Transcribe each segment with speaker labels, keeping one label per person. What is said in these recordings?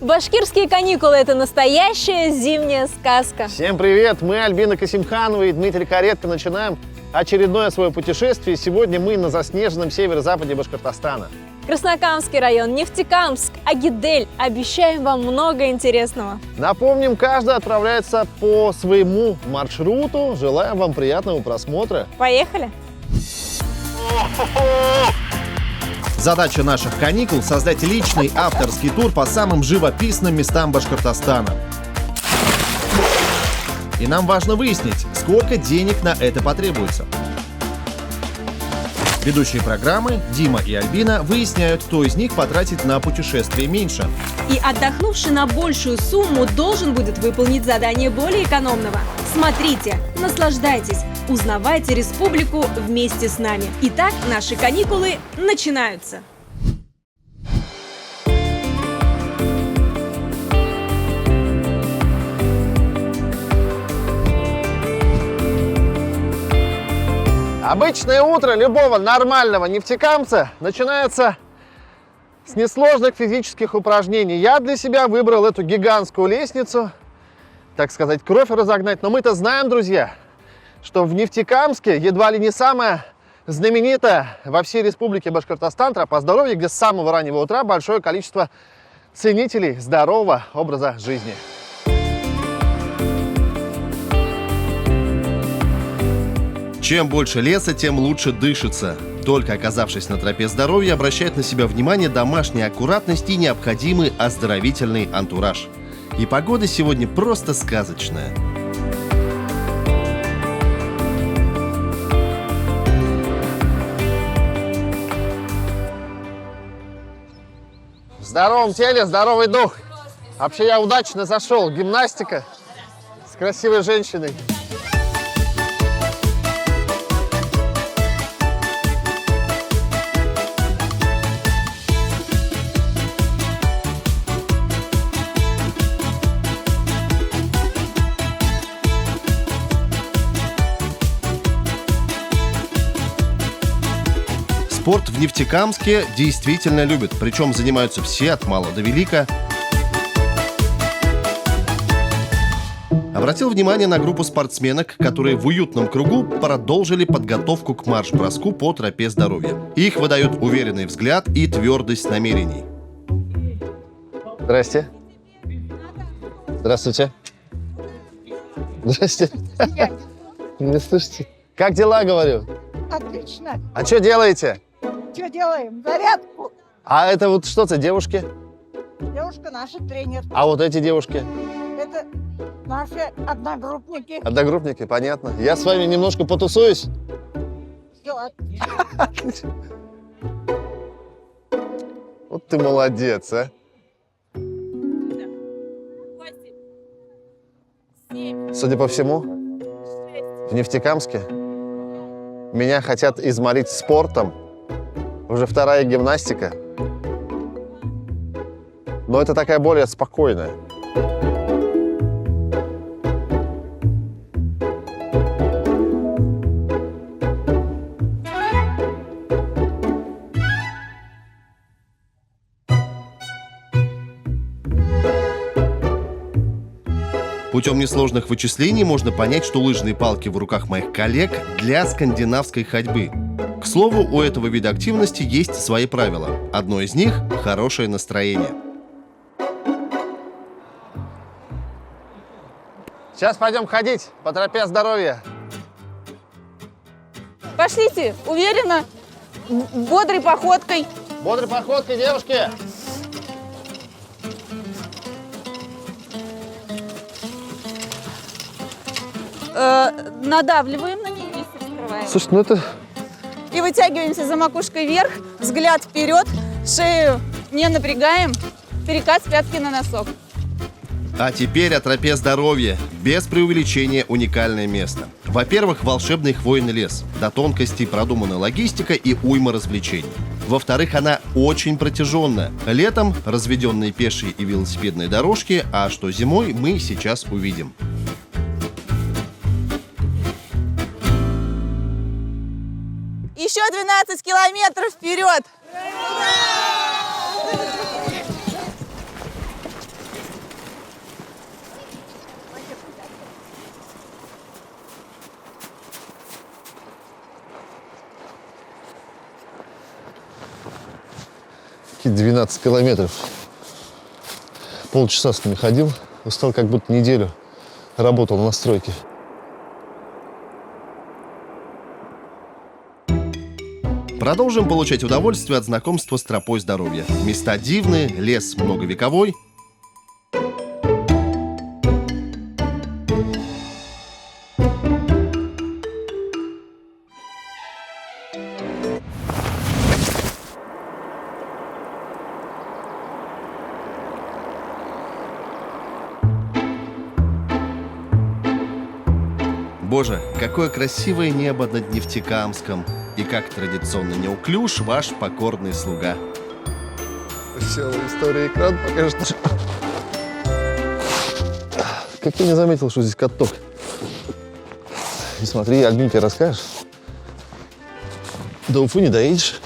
Speaker 1: Башкирские каникулы – это настоящая зимняя сказка.
Speaker 2: Всем привет! Мы Альбина Касимханова и Дмитрий Каретко начинаем очередное свое путешествие. Сегодня мы на заснеженном северо-западе Башкортостана.
Speaker 1: Краснокамский район, Нефтекамск, Агидель. Обещаем вам много интересного.
Speaker 2: Напомним, каждый отправляется по своему маршруту. Желаем вам приятного просмотра.
Speaker 1: Поехали!
Speaker 3: Задача наших каникул – создать личный авторский тур по самым живописным местам Башкортостана. И нам важно выяснить, сколько денег на это потребуется. Ведущие программы Дима и Альбина выясняют, кто из них потратит на путешествие меньше.
Speaker 1: И отдохнувший на большую сумму должен будет выполнить задание более экономного. Смотрите, наслаждайтесь, узнавайте республику вместе с нами. Итак, наши каникулы начинаются.
Speaker 2: Обычное утро любого нормального нефтекамца начинается с несложных физических упражнений. Я для себя выбрал эту гигантскую лестницу, так сказать, кровь разогнать. Но мы-то знаем, друзья, что в Нефтекамске едва ли не самая знаменитая во всей республике Башкортостан тропа здоровья, где с самого раннего утра большое количество ценителей здорового образа жизни.
Speaker 3: Чем больше леса, тем лучше дышится. Только оказавшись на тропе здоровья, обращает на себя внимание домашняя аккуратность и необходимый оздоровительный антураж. И погода сегодня просто сказочная.
Speaker 2: В здоровом теле здоровый дух. Вообще я удачно зашел. Гимнастика с красивой женщиной.
Speaker 3: Спорт в Нефтекамске действительно любят, причем занимаются все от мала до велика. Обратил внимание на группу спортсменок, которые в уютном кругу продолжили подготовку к марш-броску по тропе здоровья. Их выдают уверенный взгляд и твердость намерений.
Speaker 2: Здрасте. Здравствуйте. Здрасте. Не слышите? Как дела, говорю?
Speaker 4: Отлично.
Speaker 2: А что делаете?
Speaker 4: Что делаем? Зарядку.
Speaker 2: А это вот что-то, девушки?
Speaker 4: Девушка наш тренер.
Speaker 2: А вот эти девушки?
Speaker 4: Это наши одногруппники.
Speaker 2: Одногруппники, понятно. Я с вами немножко потусуюсь.
Speaker 4: Все.
Speaker 2: Вот ты молодец, а. Судя по всему, в Нефтекамске меня хотят изморить спортом. Уже вторая гимнастика. Но это такая более спокойная.
Speaker 3: Путем несложных вычислений можно понять, что лыжные палки в руках моих коллег для скандинавской ходьбы. К слову, у этого вида активности есть свои правила. Одно из них – хорошее настроение.
Speaker 2: Сейчас пойдем ходить по тропе здоровья.
Speaker 5: Пошлите, уверенно, бодрой походкой.
Speaker 2: Бодрой походкой, девушки!
Speaker 5: Надавливаем на нее, раскрываем.
Speaker 2: Слушай, ну это...
Speaker 5: И вытягиваемся за макушкой вверх, взгляд вперед, шею не напрягаем, перекат с пятки на носок.
Speaker 3: А теперь о тропе здоровья. Без преувеличения уникальное место. Во-первых, волшебный хвойный лес. До тонкостей продуманная логистика и уйма развлечений. Во-вторых, она очень протяженная. Летом разведенные пешие и велосипедные дорожки, а что зимой, мы сейчас увидим.
Speaker 5: Еще 12 километров вперед!
Speaker 2: идти 12 километров. Полчаса с ними ходил, устал, как будто неделю работал на стройке.
Speaker 3: Продолжим получать удовольствие от знакомства с тропой здоровья. Места дивные, лес многовековой. Боже, какое красивое небо над Нефтекамском. И как традиционно неуклюж ваш покорный слуга.
Speaker 2: Веселая история, экран покажет. Как я не заметил, что здесь каток. И смотри, Альбин, тебе расскажешь. До Уфы не доедешь.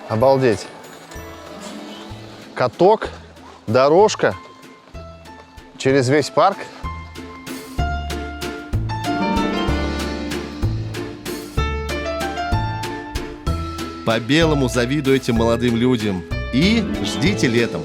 Speaker 2: Обалдеть. Каток, дорожка через весь парк.
Speaker 3: По-белому завидуйте молодым людям и ждите летом.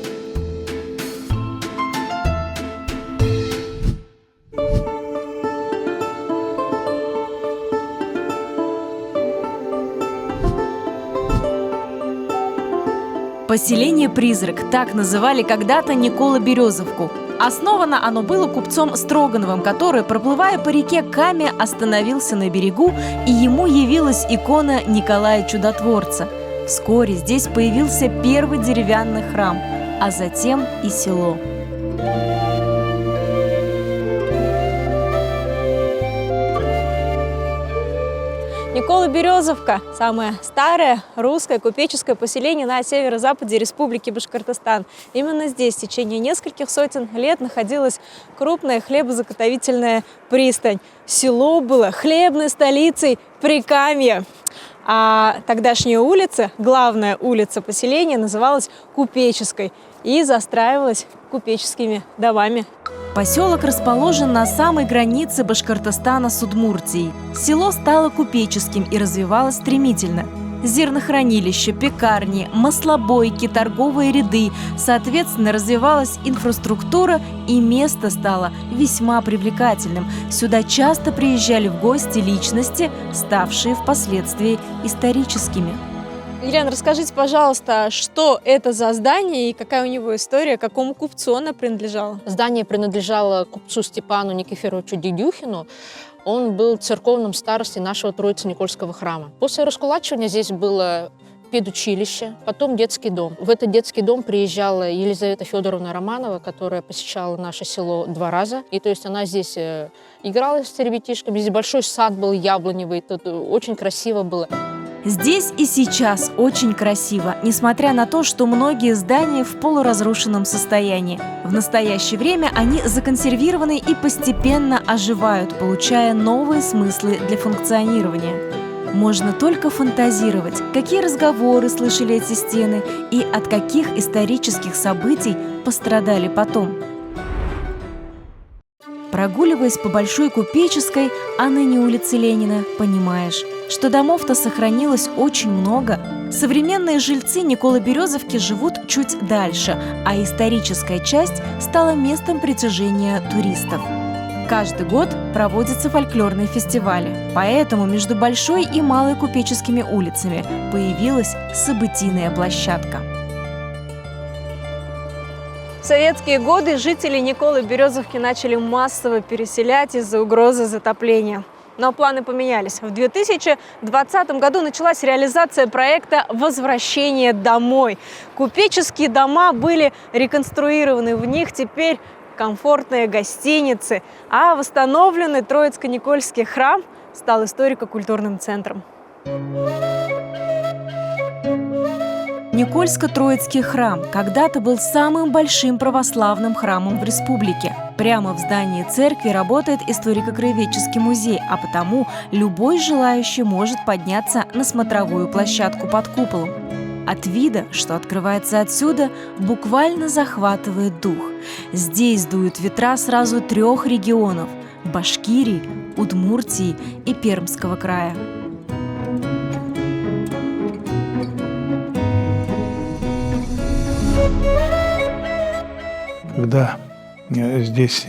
Speaker 1: Поселение «Призрак» – так называли когда-то Николо-Березовку. Основано оно было купцом Строгановым, который, проплывая по реке Каме, остановился на берегу, и ему явилась икона Николая Чудотворца. Вскоре здесь появился первый деревянный храм, а затем и село. Николо-Березовка – самое старое русское купеческое поселение на северо-западе Республики Башкортостан. Именно здесь в течение нескольких сотен лет находилась крупная хлебозаготовительная пристань. Село было хлебной столицей Прикамья. А тогдашняя улица, главная улица поселения, называлась Купеческой и застраивалась купеческими домами. Поселок расположен на самой границе Башкортостана с Удмуртией. Село стало купеческим и развивалось стремительно. Зернохранилища, пекарни, маслобойки, торговые ряды. Соответственно, развивалась инфраструктура, и место стало весьма привлекательным. Сюда часто приезжали в гости личности, ставшие впоследствии историческими. Елена, расскажите, пожалуйста, что это за здание и какая у него история, какому купцу оно принадлежало?
Speaker 6: Здание принадлежало купцу Степану Никифоровичу Дедюхину. Он был церковным старостой нашего Троице-Никольского храма. После раскулачивания здесь было педучилище, потом детский дом. В этот детский дом приезжала Елизавета Федоровна Романова, которая посещала наше село 2 раза. И то есть она здесь играла с ребятишками. Здесь большой сад был яблоневый, тут очень красиво было.
Speaker 1: Здесь и сейчас очень красиво, несмотря на то, что многие здания в полуразрушенном состоянии. В настоящее время они законсервированы и постепенно оживают, получая новые смыслы для функционирования. Можно только фантазировать, какие разговоры слышали эти стены и от каких исторических событий пострадали потом. Прогуливаясь по Большой Купеческой, а ныне улице Ленина, понимаешь, что домов-то сохранилось очень много. Современные жильцы Николо-Березовки живут чуть дальше, а историческая часть стала местом притяжения туристов. Каждый год проводятся фольклорные фестивали, поэтому между Большой и Малой Купеческими улицами появилась событийная площадка. В советские годы жители Николо-Березовки начали массово переселять из-за угрозы затопления. Но планы поменялись. В 2020 году началась реализация проекта «Возвращение домой». Купеческие дома были реконструированы, в них теперь комфортные гостиницы, а восстановленный Троицко-Никольский храм стал историко-культурным центром. Никольско-Троицкий храм когда-то был самым большим православным храмом в республике. Прямо в здании церкви работает историко-краеведческий музей, а потому любой желающий может подняться на смотровую площадку под куполом. От вида, что открывается отсюда, буквально захватывает дух. Здесь дуют ветра сразу 3 регионов – Башкирии, Удмуртии и Пермского края.
Speaker 7: Когда здесь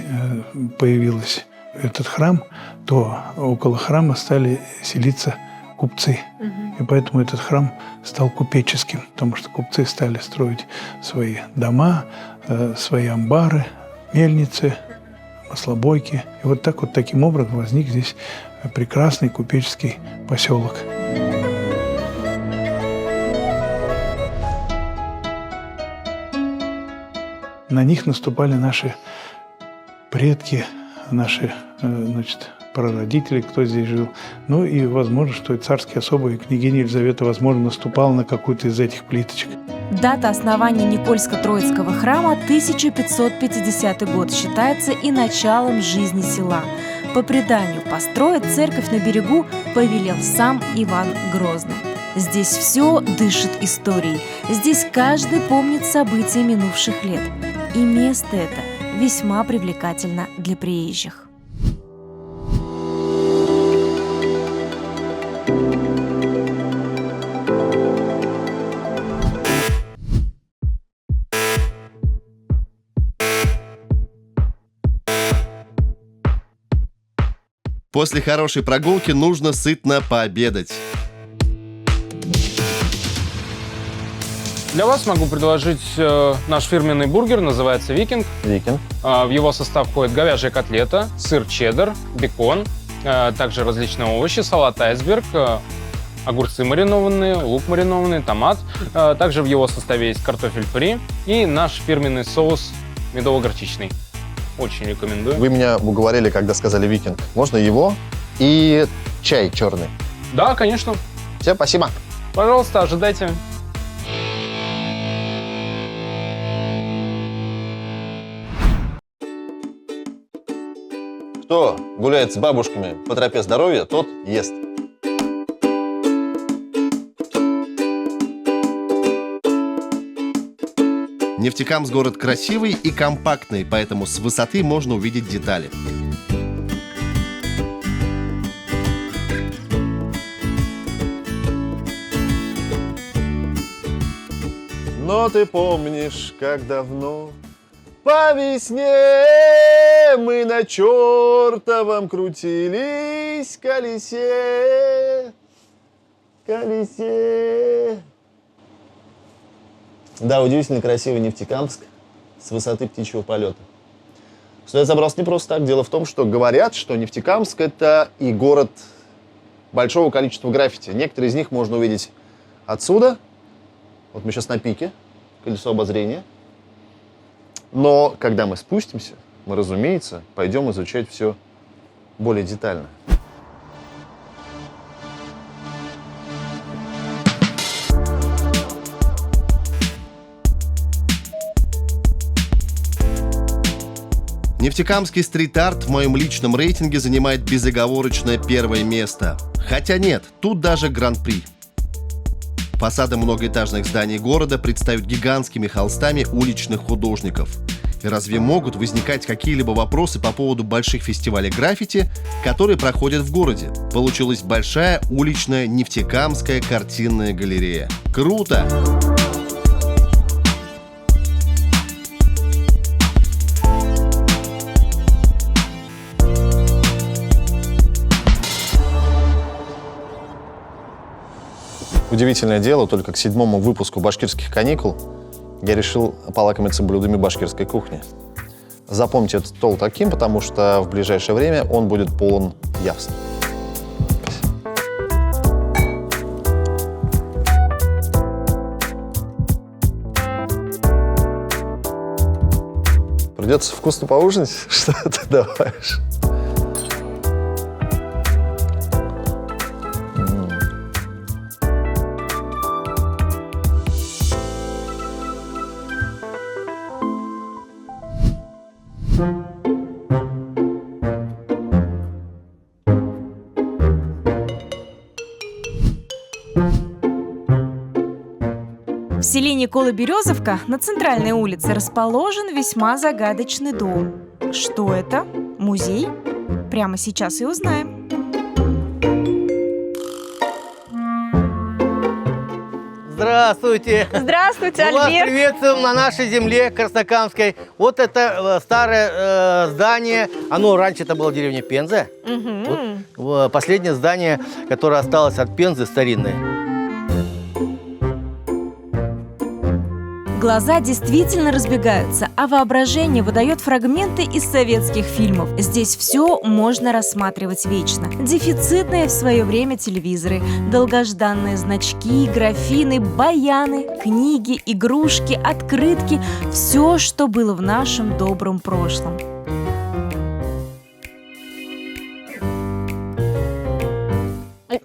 Speaker 7: появился этот храм, то около храма стали селиться купцы. И поэтому этот храм стал купеческим, потому что купцы стали строить свои дома, свои амбары, мельницы, маслобойки. И вот таким образом возник здесь прекрасный купеческий поселок. На них наступали наши предки, наши, прародители, кто здесь жил. Ну и возможно, что и царские особы, и княгиня Елизавета, возможно, наступала на какую-то из этих плиточек.
Speaker 1: Дата основания Никольско-Троицкого храма – 1550 год, считается и началом жизни села. По преданию, построить церковь на берегу повелел сам Иван Грозный. Здесь все дышит историей. Здесь каждый помнит события минувших лет. И место это весьма привлекательно для приезжих.
Speaker 3: После хорошей прогулки нужно сытно пообедать.
Speaker 8: Для вас могу предложить наш фирменный бургер, называется «Викинг».
Speaker 2: Викинг.
Speaker 8: В его состав входит говяжья котлета, сыр чеддер, бекон, также различные овощи, салат айсберг, огурцы маринованные, лук маринованный, томат. Также в его составе есть картофель фри и наш фирменный соус медово-горчичный. Очень рекомендую.
Speaker 2: Вы меня уговорили, когда сказали «Викинг». Можно его и чай черный?
Speaker 8: Да, конечно.
Speaker 2: Все, спасибо.
Speaker 8: Пожалуйста, ожидайте.
Speaker 2: Кто гуляет с бабушками по тропе здоровья, тот ест.
Speaker 3: Нефтекамск город красивый и компактный, поэтому с высоты можно увидеть детали.
Speaker 2: Но ты помнишь, как давно по весне мы на чертовом крутились колесе, колесе. Да, удивительно красивый Нефтекамск с высоты птичьего полета. Сюда я забрался не просто так. Дело в том, что говорят, что Нефтекамск – это и город большого количества граффити. Некоторые из них можно увидеть отсюда. Вот мы сейчас на пике, колесо обозрения. Но когда мы спустимся, мы, разумеется, пойдем изучать все более детально.
Speaker 3: Нефтекамский стрит-арт в моем личном рейтинге занимает безоговорочное первое место. Хотя нет, тут даже гран-при. Фасады многоэтажных зданий города представят гигантскими холстами уличных художников. И разве могут возникать какие-либо вопросы по поводу больших фестивалей граффити, которые проходят в городе? Получилась большая уличная Нефтекамская картинная галерея. Круто!
Speaker 2: Удивительное дело, только к 7-му выпуску «Башкирских каникул» я решил полакомиться блюдами башкирской кухни. Запомните этот стол таким, потому что в ближайшее время он будет полон явств. Придется вкусно поужинать, что ты добавишь.
Speaker 1: селе Никола-Березовка на центральной улице расположен весьма загадочный дом. Что это? Музей? Прямо сейчас и узнаем.
Speaker 9: Здравствуйте!
Speaker 5: Здравствуйте,
Speaker 9: Мы вас
Speaker 5: Альберт.
Speaker 9: приветствуем на нашей земле Краснокамской. Вот это старое здание. Оно раньше это была деревня Пенза. Вот, последнее здание, которое осталось от Пензы, старинное.
Speaker 1: Глаза действительно разбегаются, а воображение выдает фрагменты из советских фильмов. Здесь все можно рассматривать вечно. Дефицитные в свое время телевизоры, долгожданные значки, графины, баяны, книги, игрушки, открытки. Все, что было в нашем добром прошлом.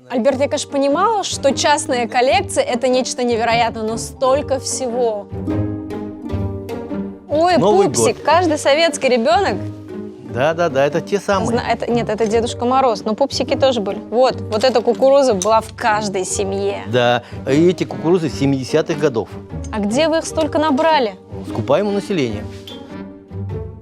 Speaker 10: Альберт, я, конечно, понимала, что частная коллекция – это нечто невероятное, но столько всего. Ой,
Speaker 9: Новый
Speaker 10: пупсик,
Speaker 9: год.
Speaker 10: каждый советский ребенок.
Speaker 9: Да, это те самые.
Speaker 10: Нет, это Дедушка Мороз, но пупсики тоже были. Вот эта кукуруза была в каждой семье.
Speaker 9: Да, и эти кукурузы 70-х годов.
Speaker 10: А где вы их столько набрали?
Speaker 9: Скупаем у населения.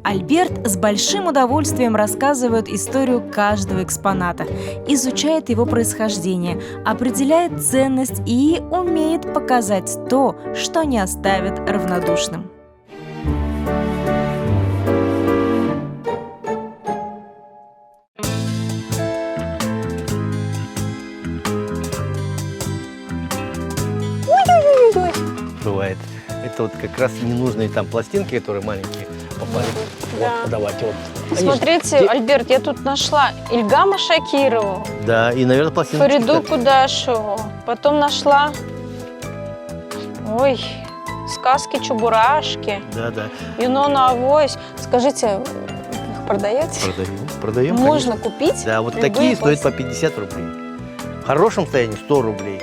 Speaker 1: Альберт с большим удовольствием рассказывает историю каждого экспоната, изучает его происхождение, определяет ценность и умеет показать то, что не оставит равнодушным.
Speaker 9: Бывает. Это вот как раз ненужные там пластинки, которые маленькие попали.
Speaker 10: Да.
Speaker 9: Вот, давайте вот. Они
Speaker 10: Смотрите,
Speaker 9: же-
Speaker 10: Альберт, я тут нашла Ильгама Шакирову,
Speaker 9: Да, и, наверное, пластинки.
Speaker 10: Фариду Кудашеву, потом нашла, сказки Чебурашки,
Speaker 9: Да.
Speaker 10: Юнона Авось. Скажите, вы их продаете?
Speaker 9: Продаем.
Speaker 10: Можно
Speaker 9: конечно.
Speaker 10: купить?
Speaker 9: Да, вот
Speaker 10: любые
Speaker 9: такие стоят по
Speaker 10: пластинки?
Speaker 9: 50 рублей. В хорошем состоянии 100 рублей.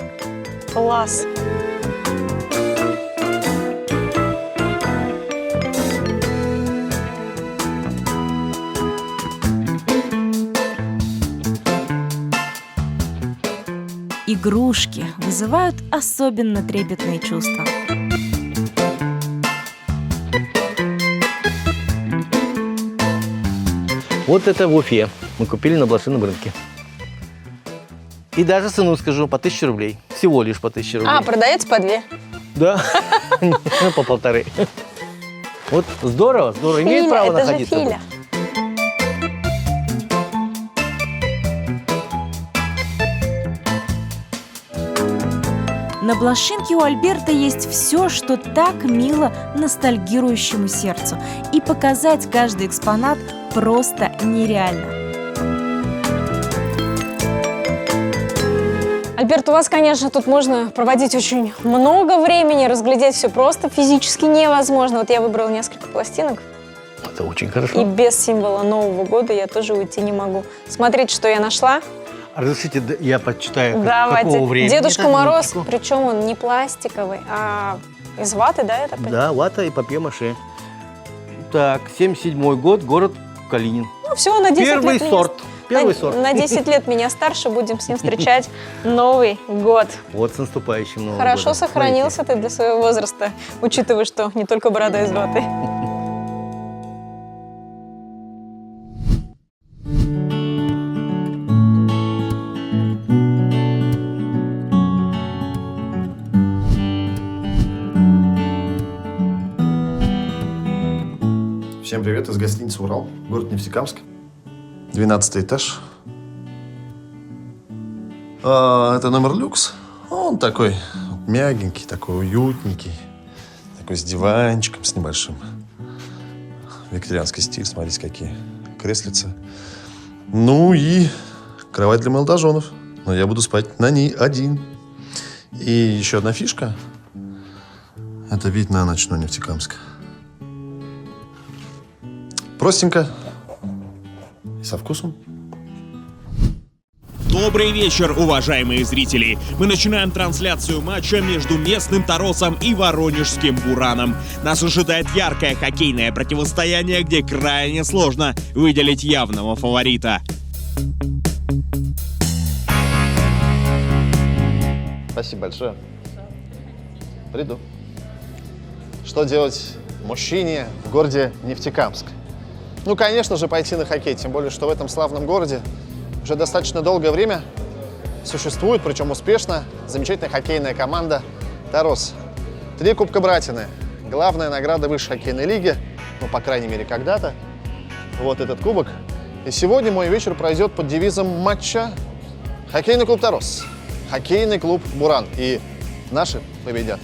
Speaker 10: Класс.
Speaker 1: Игрушки вызывают особенно трепетные чувства.
Speaker 9: Вот это в Уфе. Мы купили на блошином рынке. И даже цену скажу, по 1000 рублей. Всего лишь по 1000 рублей.
Speaker 10: А, продаете по 2?
Speaker 9: Да, ну по 1,5. Вот здорово, имеет
Speaker 10: Филя,
Speaker 9: право
Speaker 10: это же
Speaker 9: находиться.
Speaker 10: Филя.
Speaker 1: На блошинке у Альберта есть все, что так мило ностальгирующему сердцу. И показать каждый экспонат просто нереально.
Speaker 10: Альберт, у вас, конечно, тут можно проводить очень много времени, разглядеть все просто физически невозможно. Вот я выбрала несколько пластинок,
Speaker 9: Это очень
Speaker 10: и
Speaker 9: хорошо.
Speaker 10: без символа Нового года я тоже уйти не могу. Смотрите, что я нашла.
Speaker 9: Разрешите, я почитаю,
Speaker 10: Давайте.
Speaker 9: какого времени.
Speaker 10: Дедушка
Speaker 9: это,
Speaker 10: Мороз,
Speaker 9: минуточку.
Speaker 10: причем он не пластиковый, а из ваты, да, я так понимаю?
Speaker 9: Да, вата и папье-маше. Так, 77-й год, город Калинин.
Speaker 10: Ну, всего на 10
Speaker 9: Первый
Speaker 10: лет.
Speaker 9: сорт. Первый сорт.
Speaker 10: На 10 лет меня старше, будем с ним встречать Новый год.
Speaker 9: Вот с наступающим Новым
Speaker 10: Хорошо
Speaker 9: годом.
Speaker 10: сохранился ты для своего возраста, учитывая, что не только борода из ваты.
Speaker 2: Всем привет из гостиницы «Урал», город Нефтекамск. 12 этаж. Это номер люкс. Он такой мягенький, такой уютненький. Такой с диванчиком, с небольшим. Викторианский стиль, смотрите, какие креслица. Ну и кровать для молодоженов. Но я буду спать на ней один. И еще одна фишка. Это вид на ночной Нефтекамск. Простенько и со вкусом.
Speaker 11: Добрый вечер, уважаемые зрители! Мы начинаем трансляцию матча между местным Торосом и воронежским Бураном. Нас ожидает яркое хоккейное противостояние, где крайне сложно выделить явного фаворита.
Speaker 2: Спасибо большое. Приду. что делать мужчине в городе Нефтекамск. Ну, конечно же, пойти на хоккей, тем более, что в этом славном городе уже достаточно долгое время существует, причем успешно, замечательная хоккейная команда «Торос». 3 Кубка Братины. Главная награда высшей хоккейной лиги, ну, по крайней мере, когда-то. Вот этот кубок. И сегодня мой вечер пройдет под девизом матча хоккейный клуб «Торос», хоккейный клуб «Буран». И наши победят.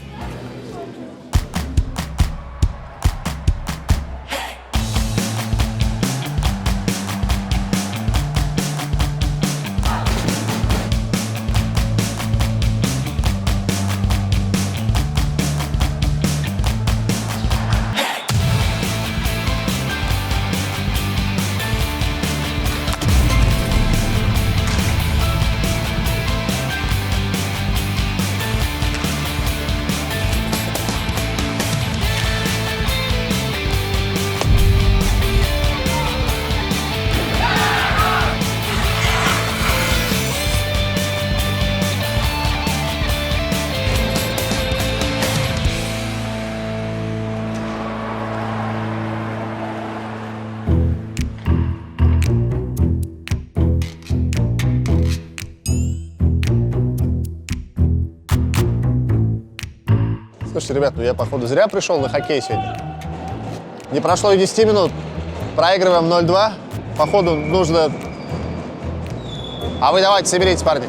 Speaker 2: Слушайте, ребят, ну я, походу, зря пришел на хоккей сегодня. Не прошло и 10 минут. Проигрываем 0-2. Походу, нужно... А вы давайте, соберитесь, парни.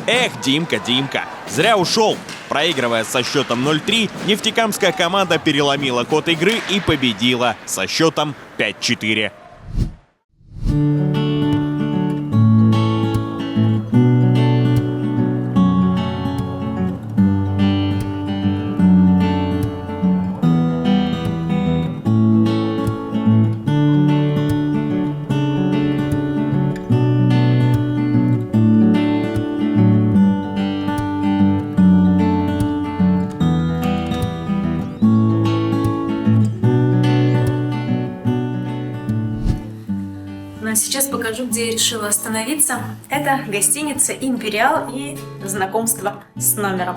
Speaker 11: Эх, Димка, зря ушел. Проигрывая со счетом 0-3, нефтекамская команда переломила ход игры и победила со счетом 5-4.
Speaker 12: Сейчас покажу, где я решила остановиться. Это гостиница «Империал» и знакомство с номером.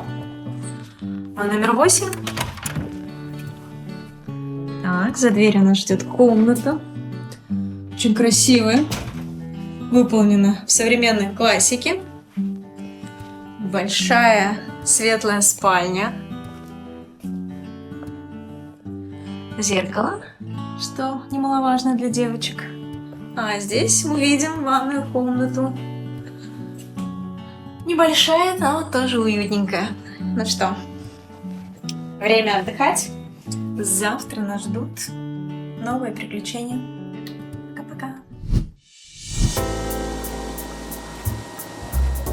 Speaker 12: Номер 8. Так, за дверью нас ждет комната. Очень красивая. Выполнена в современной классике. Большая светлая спальня. Зеркало, что немаловажно для девочек. А здесь мы видим ванную комнату. Небольшая, но тоже уютненькая. Ну что, время отдыхать. Завтра нас ждут новые приключения. Пока-пока.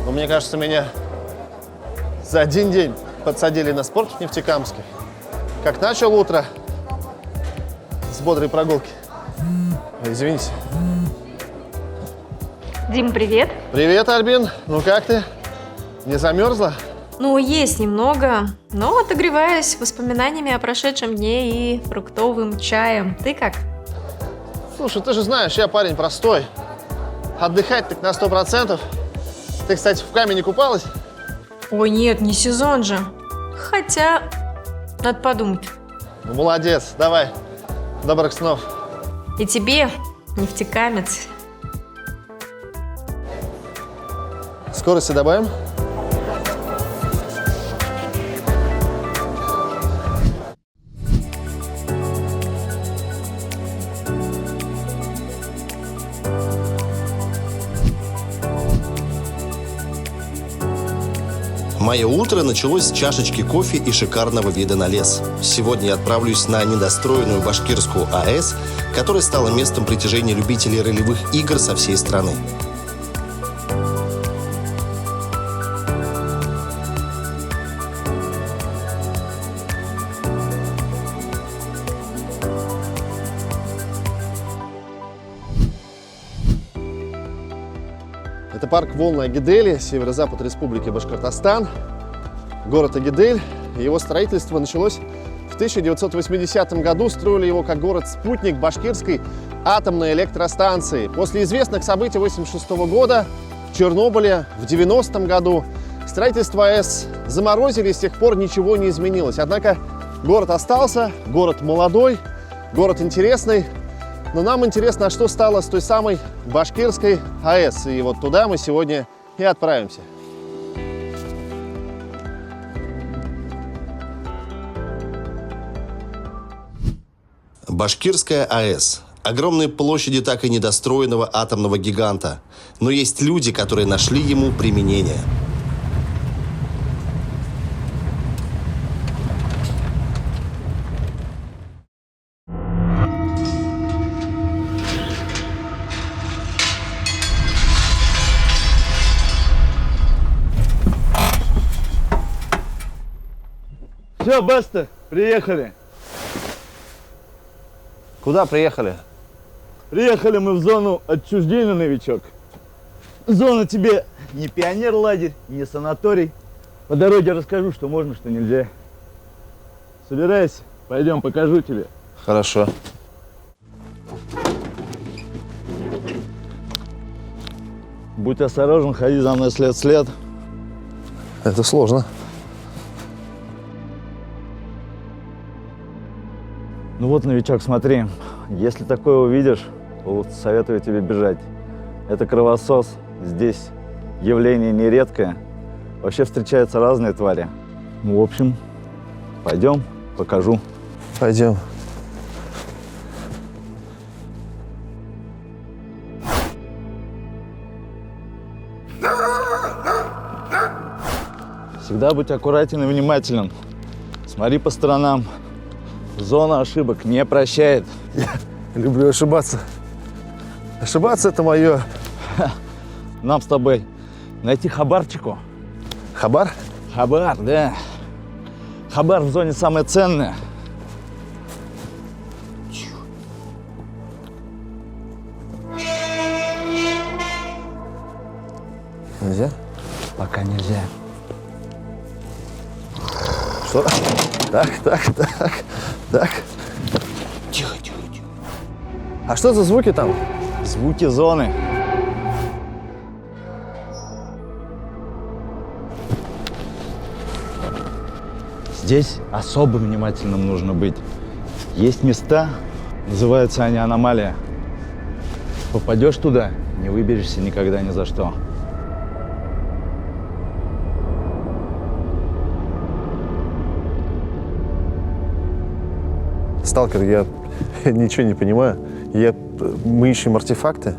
Speaker 2: Ну, мне кажется, меня за один день подсадили на спорт в Нефтекамске. Как начал утро с бодрой прогулки. Извините.
Speaker 12: Дим, привет.
Speaker 2: Привет, Альбин. Ну как ты? Не замерзла?
Speaker 12: Ну, есть немного, но отогреваюсь воспоминаниями о прошедшем дне и фруктовым чаем. Ты как?
Speaker 2: Слушай, ты же знаешь, я парень простой. Отдыхать так на 100%. Ты, кстати, в Каме не купалась?
Speaker 12: Ой, нет, не сезон же. Хотя, надо подумать.
Speaker 2: Ну, молодец. Давай. Добрых снов.
Speaker 12: И тебе, нефтекамец.
Speaker 2: Скорости добавим?
Speaker 3: Мое утро началось с чашечки кофе и шикарного вида на лес. Сегодня я отправлюсь на недостроенную Башкирскую АЭС, которая стала местом притяжения любителей ролевых игр со всей страны.
Speaker 2: Это парк Волны Агидели, северо-запад Республики Башкортостан, город Агидель. Его строительство началось в В 1980 году строили его как город-спутник Башкирской атомной электростанции. После известных событий 1986 года в Чернобыле в 1990 году строительство АЭС заморозили, и с тех пор ничего не изменилось. Однако город остался, город молодой, город интересный. Но нам интересно, что стало с той самой Башкирской АЭС. И вот туда мы сегодня и отправимся.
Speaker 3: Башкирская АЭС. Огромные площади так и недостроенного атомного гиганта. Но есть люди, которые нашли ему применение.
Speaker 13: Все, баста, приехали.
Speaker 2: Куда приехали?
Speaker 13: Приехали мы в зону отчуждения, новичок. Зона тебе не пионер-лагерь, не санаторий. По дороге расскажу, что можно, что нельзя. Собирайся, пойдем, покажу тебе.
Speaker 2: Хорошо.
Speaker 13: Будь осторожен, ходи за мной след в след.
Speaker 2: Это сложно.
Speaker 13: Ну вот, новичок, смотри, если такое увидишь, то советую тебе бежать. Это кровосос, здесь явление нередкое. Вообще встречаются разные твари. Ну, в общем, пойдем, покажу.
Speaker 2: Пойдем.
Speaker 13: Всегда будь аккуратен и внимателен. Смотри по сторонам. Зона ошибок не прощает.
Speaker 2: Я люблю ошибаться. Ошибаться — это мое.
Speaker 13: Нам с тобой найти хабарчику.
Speaker 2: Хабар?
Speaker 13: Хабар, да. Хабар в зоне самое ценное.
Speaker 2: Нельзя?
Speaker 13: Пока нельзя.
Speaker 2: Что? Так.
Speaker 13: Тихо.
Speaker 2: А что за звуки там?
Speaker 13: Звуки зоны. Здесь особо внимательным нужно быть. Есть места, называются они аномалия. Попадешь туда, не выберешься никогда ни за что.
Speaker 2: Сталкер, я ничего не понимаю. Мы ищем артефакты?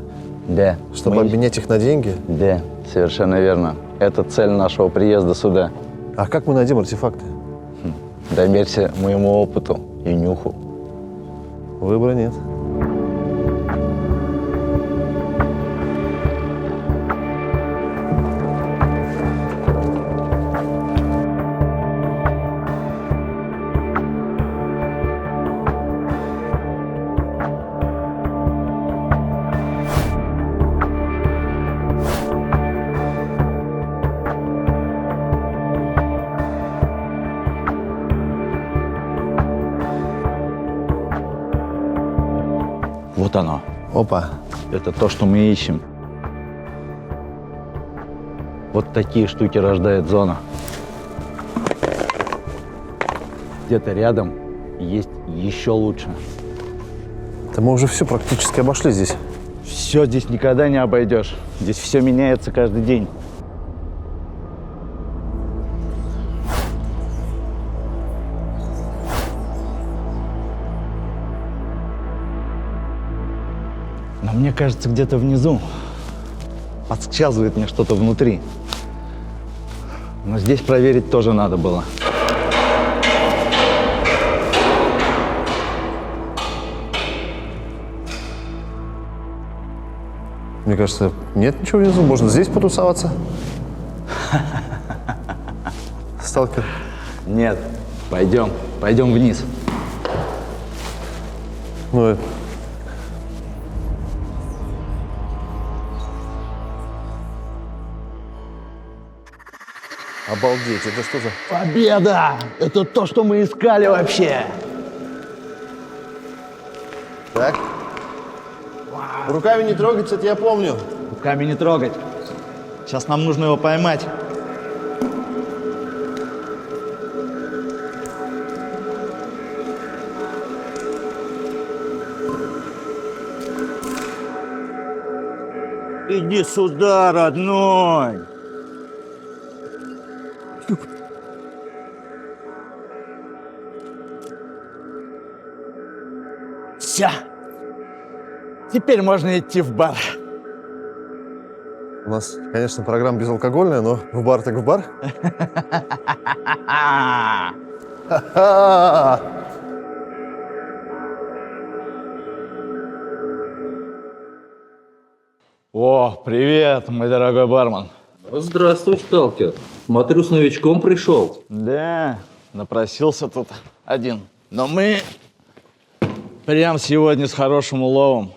Speaker 13: Да.
Speaker 2: Чтобы обменять их на деньги?
Speaker 13: Да, совершенно верно. Это цель нашего приезда сюда.
Speaker 2: А как мы найдем артефакты?
Speaker 13: Доверься моему опыту и нюху.
Speaker 2: Выбора нет.
Speaker 13: Вот оно.
Speaker 2: Опа.
Speaker 13: Это то, что мы ищем. Вот такие штуки рождает зона. Где-то рядом есть еще лучше.
Speaker 2: Да мы уже все практически обошли здесь.
Speaker 13: Все здесь никогда не обойдешь. Здесь все меняется каждый день. Но мне кажется, где-то внизу подсказывает мне что-то внутри. Но здесь проверить тоже надо было.
Speaker 2: Мне кажется, нет ничего внизу. Можно здесь потусоваться. Сталкер.
Speaker 13: Нет, пойдем вниз.
Speaker 2: Ну, Обалдеть, это что за...
Speaker 13: Победа! Это то, что мы искали вообще.
Speaker 2: Так. Руками не трогать, это я помню.
Speaker 13: Руками не трогать. Сейчас нам нужно его поймать. Иди сюда, родной. Все. Теперь можно идти в бар.
Speaker 2: У нас, конечно, программа безалкогольная, но в бар так в бар.
Speaker 13: О, привет, мой дорогой бармен.
Speaker 14: Здравствуй, сталкер. Смотрю, с новичком пришел.
Speaker 13: Да, напросился тут один. Но мы прям сегодня с хорошим уловом.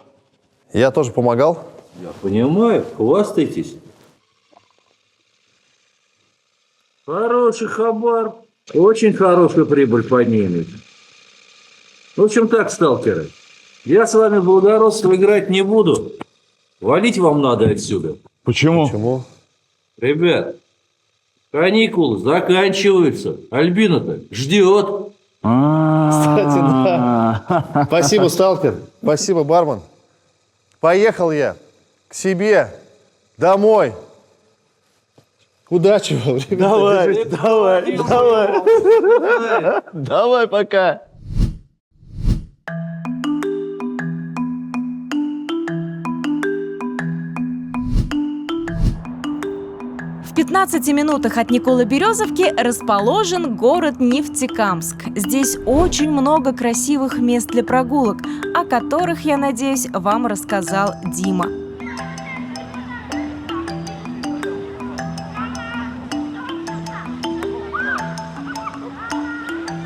Speaker 2: Я тоже помогал.
Speaker 14: Я понимаю, хвастайтесь. Хороший хабар. Очень хорошую прибыль поднимет. В общем так, сталкеры. Я с вами в благородство играть не буду. Валить вам надо отсюда.
Speaker 13: Почему?
Speaker 2: Почему?
Speaker 14: Ребят, каникулы заканчиваются. Альбина-то ждет.
Speaker 2: Кстати, да. Спасибо, сталкер. Спасибо, бармен. Поехал я к себе, домой. Удачи вам, ребята.
Speaker 13: Давай. Давай, пока.
Speaker 1: В 15 минутах от Николо-Березовки расположен город Нефтекамск. Здесь очень много красивых мест для прогулок, о которых, я надеюсь, вам рассказал Дима.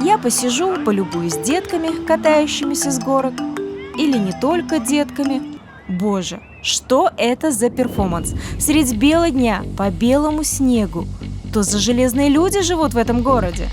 Speaker 1: Я посижу, полюбуюсь детками, катающимися с горок. Или не только детками. Боже, что это за перформанс? Средь бела дня, по белому снегу. То за железные люди живут в этом городе?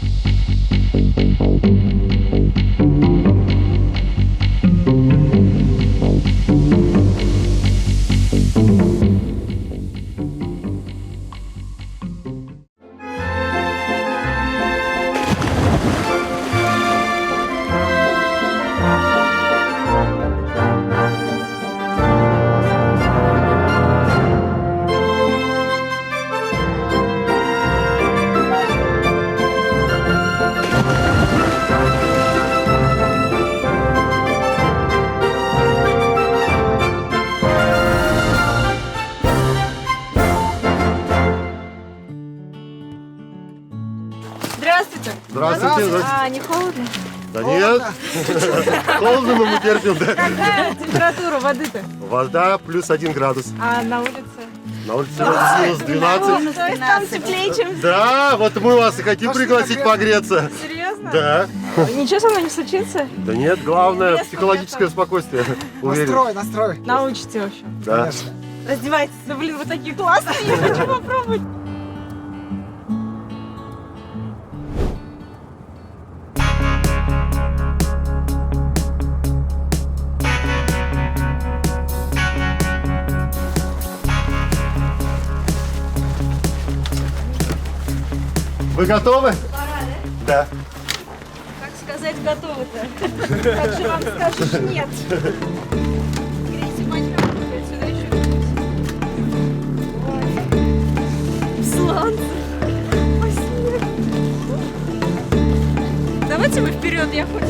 Speaker 5: Здравствуйте.
Speaker 2: Здравствуйте.
Speaker 5: А, не холодно?
Speaker 2: Да нет. Холодно, но мы терпим, да.
Speaker 5: Какая температура воды-то?
Speaker 2: Вода плюс 1 градус.
Speaker 5: А на улице?
Speaker 2: На улице минус 12.
Speaker 5: То есть там теплее, чем...
Speaker 2: Да, вот мы вас и хотим пригласить погреться.
Speaker 5: Серьезно?
Speaker 2: Да.
Speaker 5: Ничего со мной не случится?
Speaker 2: Да нет, главное психологическое спокойствие. Уверен.
Speaker 4: Настрой.
Speaker 5: Научите, в общем.
Speaker 2: Да.
Speaker 5: Раздевайтесь. Да блин, вы такие классные, я хочу попробовать.
Speaker 2: Вы готовы? Да.
Speaker 5: Как сказать готовы-то? Как же вам скажешь нет? Грейте мочу, отсюда еще. В солнце. Спасибо. Давайте вы вперед, я хоть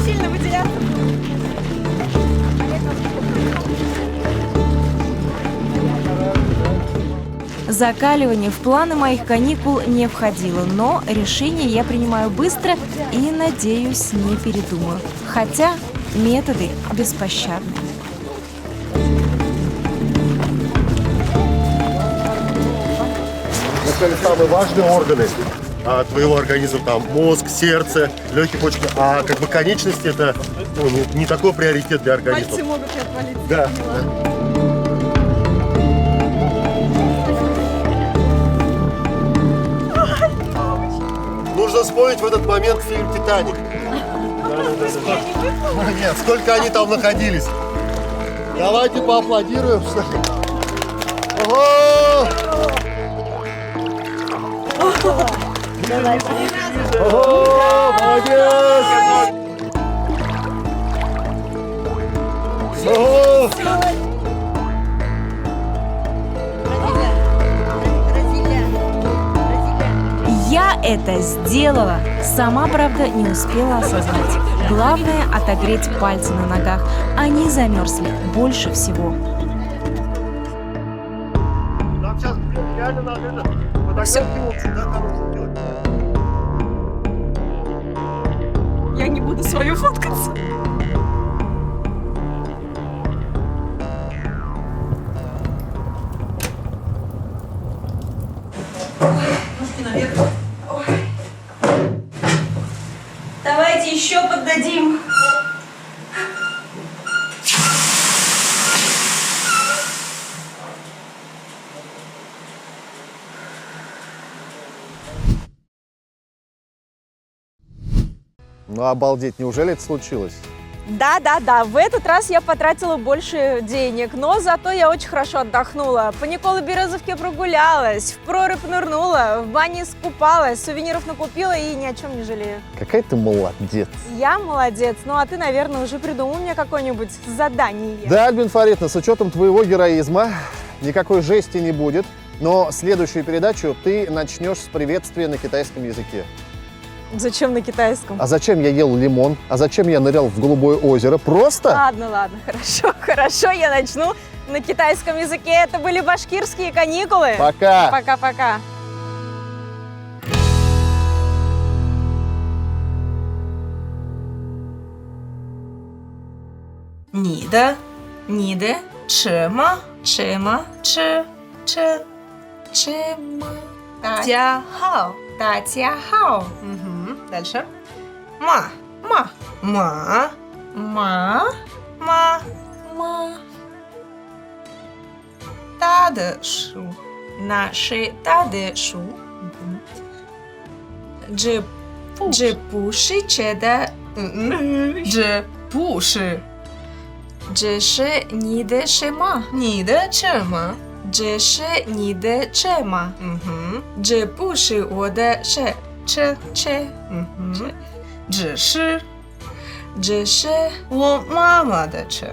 Speaker 5: сильно выделяться буду.
Speaker 1: Закаливание в планы моих каникул не входило, но решение я принимаю быстро и, надеюсь, не передумаю. Хотя методы беспощадны.
Speaker 2: Это самые важные органы твоего организма, там мозг, сердце, легкие почки, а как бы конечности это не такой приоритет для организма.
Speaker 5: Пальцы могут и отвалиться.
Speaker 2: Да.
Speaker 3: можно вспомнить в этот момент фильм «Титаник». Нет, сколько они там находились. Давайте поаплодируем. Ого! Ого, молодец! Ого!
Speaker 1: Я это сделала. Сама, правда, не успела осознать. Главное — отогреть пальцы на ногах. Они замерзли больше всего.
Speaker 3: Нам сейчас реально надо фотографироваться, да, хорошо делать.
Speaker 1: Я не буду свою фоткаться.
Speaker 10: Давайте еще поддадим.
Speaker 2: Ну, обалдеть, неужели это случилось?
Speaker 5: Да, в этот раз я потратила больше денег, но зато я очень хорошо отдохнула. По Николо-Березовке прогулялась, в прорубь нырнула, в бане искупалась, сувениров накупила и ни о чем не жалею.
Speaker 2: Какая ты молодец.
Speaker 5: Я молодец, ну а ты, наверное, уже придумал мне какое-нибудь задание.
Speaker 2: Да, Альбин Фаритовна, с учетом твоего героизма никакой жести не будет, но следующую передачу ты начнешь с приветствия на китайском языке.
Speaker 5: Зачем на китайском?
Speaker 2: А зачем я ел лимон? А зачем я нырял в Голубое озеро? Просто?
Speaker 5: Ладно, хорошо, я начну на китайском языке. Это были башкирские каникулы.
Speaker 2: Пока.
Speaker 5: Пока-пока.
Speaker 12: Нида, чема, чема, чема. Дяхао, дадяхао. Дальше. Ма. Тадэшу. Наши тадэшу. Джепуши чеда. Джепуши. Джеши ниде шема. Ниде чема. Джеши ниде чема. Джепуши ода ше. Че. Джеши. 这是我妈妈的车。